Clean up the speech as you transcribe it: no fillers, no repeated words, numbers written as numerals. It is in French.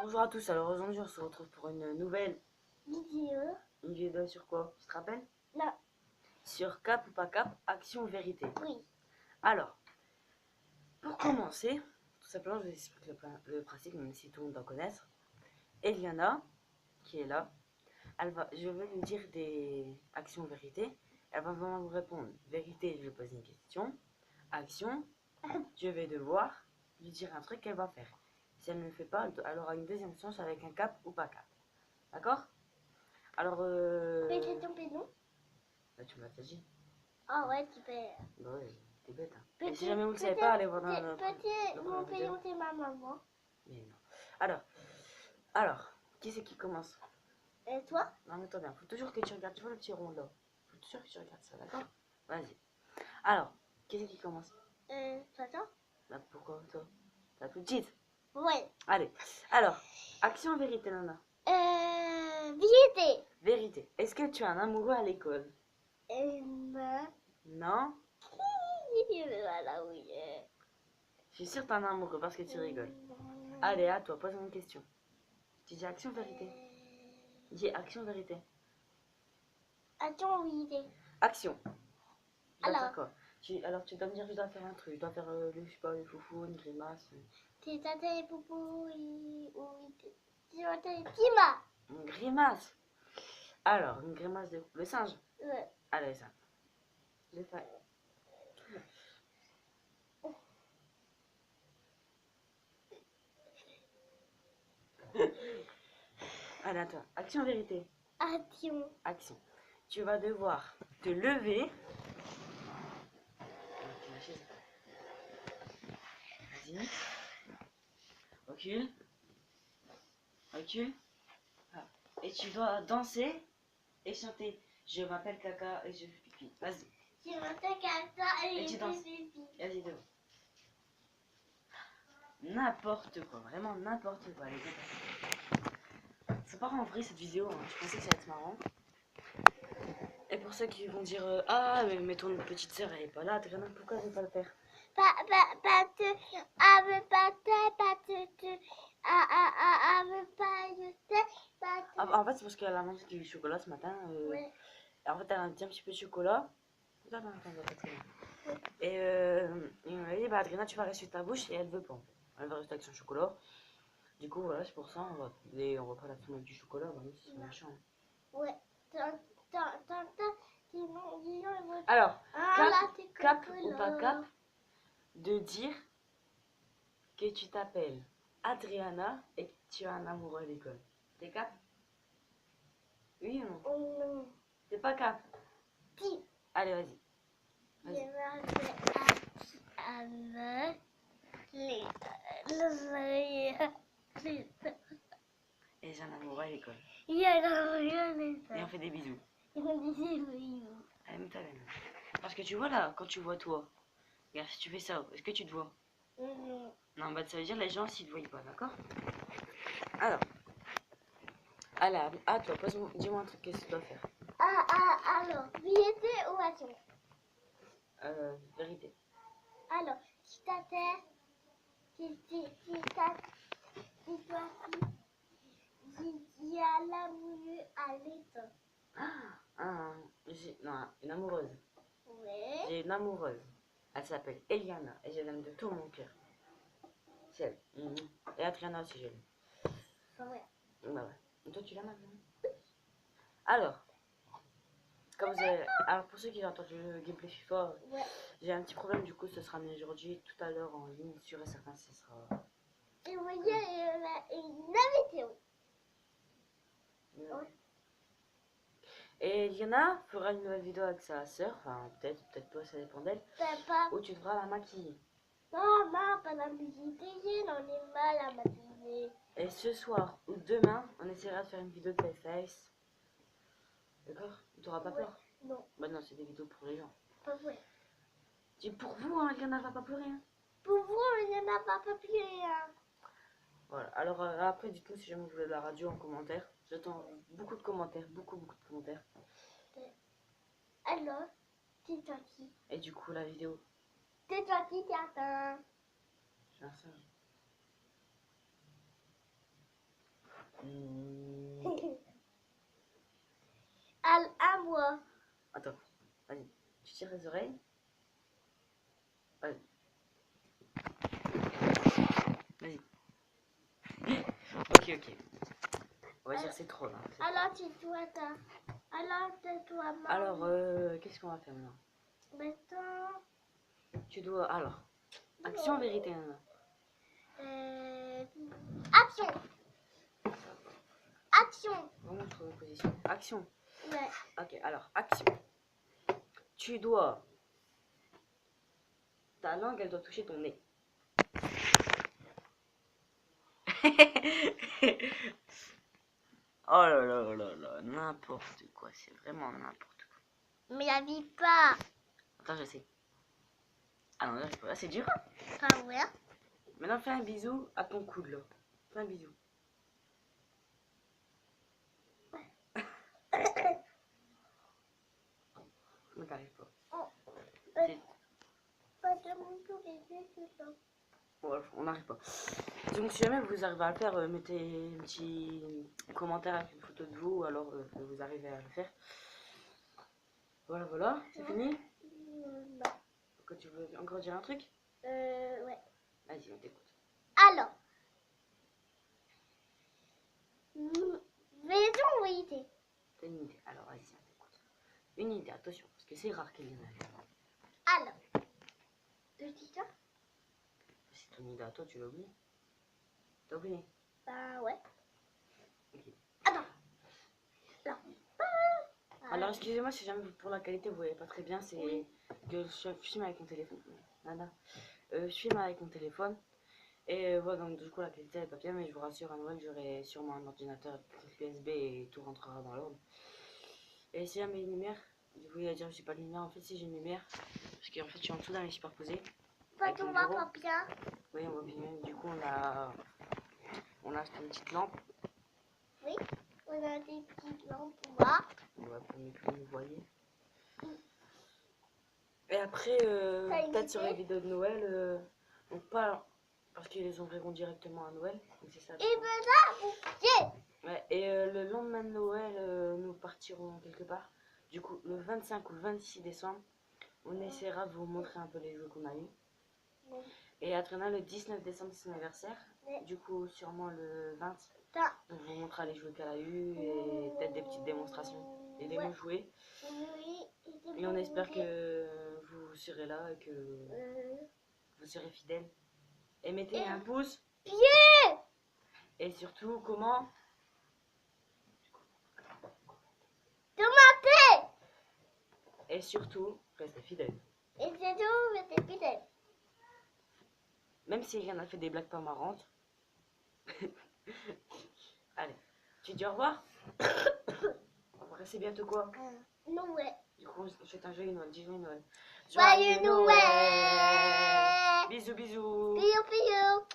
Bonjour à tous, alors aujourd'hui on se retrouve pour une nouvelle Vidéo. Une vidéo sur quoi? Tu te rappelles? Non. Sur cap ou pas cap, action ou vérité. Oui. Alors, pour commencer, tout simplement je vous explique le principe, même si tout le monde doit connaître. Eliana, qui est là, je vais lui dire des actions vérité. Elle va vraiment vous répondre. Vérité, je vais poser une question. Action, je vais devoir lui dire un truc qu'elle va faire. Si elle ne le fait pas, elle aura une deuxième chance avec un cap ou pas cap. D'accord? Alors, Fais ton prénom. bah, tu me l'as déjà dit. Ah ouais, tu peux. Bah ouais, t'es bête. Hein. Et si jamais vous ne le savez pas, allez voir dans la Mon prénom, c'est ma maman. Mais non. Alors, qui c'est qui commence? Et toi? Non, mais toi bien, faut toujours que tu regardes, tu vois le petit rond là. Faut toujours que tu regardes ça, d'accord? Vas-y. Alors, qui c'est qui commence? Toi? Bah pourquoi toi? La plus petite? Ouais. Allez. Alors, action vérité, Nana. Vérité. Vérité. Est-ce que tu as un amoureux à l'école? Non. Non? Voilà, oui. Je suis sûre que t'as un amoureux parce que tu rigoles. Allez, à toi, pose-moi une question. Tu dis action vérité. Dis action vérité. Action, vérité. Action. Tu dois Alors. faire quoi? Alors tu dois me dire je dois faire un truc. Je dois faire le, je sais pas, le foufou, une grimace. Tu t'attends les poupous ou tu t'attends les Tima. Une grimace. Alors, une grimace de le singe. Ouais. Allez, ça. Je fais. Allez, à toi. Action vérité. Action. Action. Tu vas devoir te lever. Vas-y. Recule. Recule. Ah. Et tu dois danser et chanter. Je m'appelle Caca et je fais pipi. Vas-y. Je m'appelle Kata et tu je danses. fais pipi. Vas-y, devant. N'importe quoi, vraiment n'importe quoi, les gars. C'est pas en vrai cette vidéo, hein. Je pensais que ça allait être marrant. Et pour ceux qui vont dire ah, mais ton petite sœur elle est pas là, Adrien, pourquoi elle veut pas le faire? En fait, c'est parce qu'elle a mangé du chocolat ce matin. Ouais. En fait, elle a un petit peu de chocolat. Attends, et il m'a dit, bah Adrien, tu vas rester sur ta bouche et elle veut pas. Elle veut rester avec son chocolat. Du coup, voilà, c'est pour ça, on va pas la fumer avec du chocolat, bah, même si c'est méchant. Ouais. Alors, cap ou pas cap de dire que tu t'appelles Adriana et que tu as un amoureux à l'école. T'es cap? Oui ou non? T'es pas cap? Si. Allez, vas-y. Je m'appelle Et j'ai un amoureux à l'école. Il y a un Et on fait des bisous. Il me disait oui. Allez, mets-toi là. Parce que tu vois là, quand tu vois toi, regarde, si tu fais ça, est-ce que tu te vois? Non, bah ça veut dire les gens s'ils te voient pas, d'accord? Alors, allez, à toi, dis-moi un truc, qu'est-ce que tu dois faire? Alors, vérité ou action? Vérité. Alors, tu t'appelles, il y a l'amoureux à l'école. Non, une amoureuse. Ouais. J'ai une amoureuse. Elle s'appelle Eliana et je l'aime de tout mon cœur. C'est elle. Et Adriana aussi, je l'aime. C'est vrai. Bah ouais. Et toi, tu l'aimes maintenant? Alors, alors, pour ceux qui ont entendu le gameplay FIFA, Ouais. j'ai un petit problème, du coup, ce sera mis aujourd'hui, tout à l'heure en ligne, sûr et certain, ce sera. Et vous voyez, une météo. Ouais. Et Liana fera une nouvelle vidéo avec sa soeur, enfin peut-être pas, ça dépend d'elle, où tu devras la maquiller. Non, pas la musique, on est mal à maquiller. Et ce soir ou demain, on essaiera de faire une vidéo de Playface. D'accord? Tu n'auras pas peur? Non. Bah non, c'est des vidéos pour les gens. Pas vrai. C'est pour vous, hein, Liana va pas pleurer. Hein. Pour vous, on n'a pas papier. Hein. Voilà, alors après, dites-nous si jamais vous voulez de la radio en commentaire. J'attends beaucoup de commentaires, beaucoup de commentaires. Alors, c'est toi qui. Et du coup, la vidéo. C'est toi qui attends. Je suis un singe. À moi. Attends, vas-y. Tu tires les oreilles. Vas-y. Vas-y. Ok. On va dire c'est trop là. Alors, c'est toi, ça. Alors, c'est toi, maman. Alors, qu'est-ce qu'on va faire maintenant? Maintenant. Tu dois. Alors, action, vérité, Nana. Action. Action. Vraiment, je trouve une position. Action. Ouais. Ok, alors, action. Tu dois. Ta langue, elle doit toucher ton nez. Oh là, n'importe quoi, c'est vraiment n'importe quoi. Mais la vie pas. Attends, je sais. Ah non, là, je peux pas, c'est dur. Pas vrai. Maintenant, fais un bisou à ton coude, là. Fais un bisou. Mais t'arrives pas. C'est- Pas de mon tour, tout ça. Bon, on n'arrive pas. Donc, si jamais vous arrivez à le faire, mettez un petit commentaire avec une photo de vous, ou alors que vous arrivez à le faire. Voilà, c'est fini. Non. Que tu veux encore dire un truc? Ouais. Vas-y, on t'écoute. Alors. Maison ou idée? T'as une idée? Alors, vas-y, on t'écoute. Une idée, attention, parce que c'est rare qu'elle y en ait. Alors. Tu dis ça? C'est ton idée à toi, tu l'as oublié? T'as oublié? Bah ouais. Ok. Attends. Non. Alors, excusez-moi si jamais pour la qualité vous voyez pas très bien, c'est Oui. que je filme avec mon téléphone. Nana. Je filme avec mon téléphone. Et voilà, donc du coup la qualité elle est pas bien, mais je vous rassure, à Noël j'aurai sûrement un ordinateur USB et tout rentrera dans l'ordre. Et si jamais une lumière, je voulais dire j'ai pas de lumière, en fait si j'ai une lumière, parce qu'en fait je suis en dessous d'un lit superposé. Pas on va pas bien. Oui, on voit bien, du coup on a acheté une petite lampe. Oui. On a des petites lampes là. Ouais, pour mieux que vous me voyez. Et après, peut-être sur les vidéos de Noël, donc pas parce qu'ils les ouvriront directement à Noël. Donc c'est ça. Et voilà, vous Ouais, et le lendemain de Noël, nous partirons quelque part. Du coup, le 25 ou le 26 décembre, on essaiera de vous montrer un peu les jeux qu'on a eu. Et Adrena, le 19 décembre, c'est son anniversaire. Du coup, sûrement le 20, on vous montrera les jeux qu'elle a eu et peut-être des petites démonstrations et des mots joués. Et on espère que vous serez là et que vous serez fidèles. Et mettez un pouce. Et surtout, comment? Et surtout, restez fidèles. Et c'est tout, restez fidèles. Même si rien n'a fait des blagues pas marrantes. Allez, tu dis au revoir. On va rester bientôt quoi? Noël. Du coup, on souhaite un joyeux Noël. Dis joyeux Noël. Joyeux Noël. Bisous, bisous. Bisous, bisous.